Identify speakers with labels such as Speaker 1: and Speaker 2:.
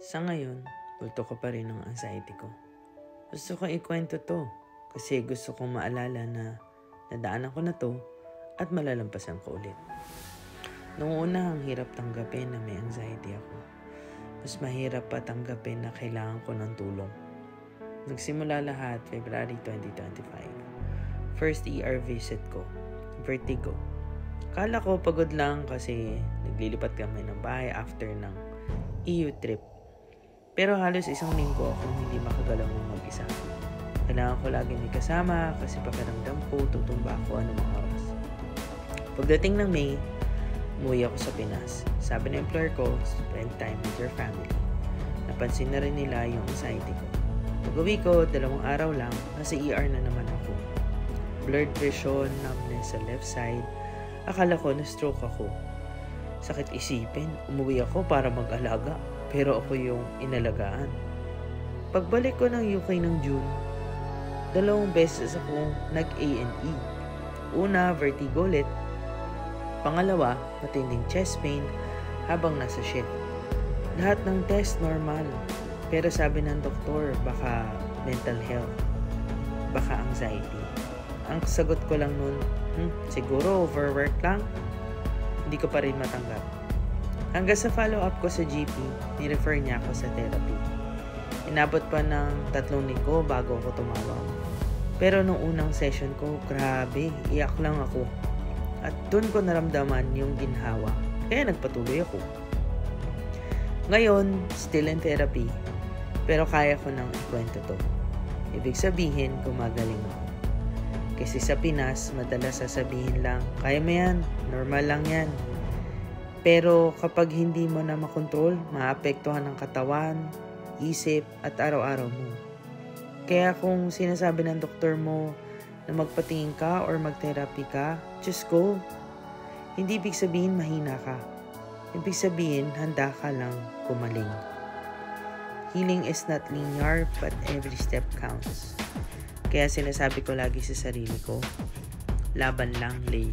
Speaker 1: Sa ngayon, bulto ko pa rin ang anxiety ko. Gusto ko ikwento to kasi gusto kong maalala na nadaanan ko na to at malalampasan ko ulit. Noong una, ang hirap tanggapin na may anxiety ako. Mas mahirap pa tanggapin na kailangan ko ng tulong. Nagsimula lahat February 2025. First ER visit ko, vertigo. Kala ko pagod lang kasi naglilipat kami ng bahay after ng EU trip. Pero halos isang linggo akong hindi makagalaw ng mag-isa. Kailangan ko lagi may kasama kasi pakiramdam ko tutumba ako anumang oras. Pagdating ng May, umuwi ako sa Pinas. Sabi ng employer ko, spend time with your family. Napansin na rin nila yung anxiety ko. Pag-uwi ko, 2 araw lang, nasa ER na naman ako. Blurred vision, numbness sa left side. Akala ko na-stroke ako. Sakit isipin, umuwi ako para mag-alaga. Pero ako yung inalagaan. Pagbalik ko ng UK ng June, 2 beses akong nag-A&E. Una, vertigo ulit. Pangalawa, matinding chest pain habang nasa shift. Lahat ng test normal. Pero sabi ng doktor, baka mental health. Baka anxiety. Ang sagot ko lang nun, siguro overwork lang. Hindi ko pa rin matanggap. Hanggang sa follow-up ko sa GP, ni-refer niya ako sa therapy. Inabot pa ng 3 linggo bago ako tumawag. Pero nung unang session ko, grabe, iyak lang ako. At dun ko naramdaman yung ginhawa. Kaya nagpatuloy ako. Ngayon, still in therapy. Pero kaya ko nang ikwento to. Ibig sabihin, gumagaling ako. Kasi sa Pinas, madalas sasabihin lang, kaya mo yan, normal lang yan. Pero kapag hindi mo na makontrol, maapektuhan ng katawan, isip, at araw-araw mo. Kaya kung sinasabi ng doktor mo na magpatingin ka or mag-therapy ka, just go. Hindi ibig sabihin mahina ka. Ibig sabihin, handa ka lang gumaling. Healing is not linear, but every step counts. Kaya sinasabi ko lagi sa sarili ko, laban lang, Lay.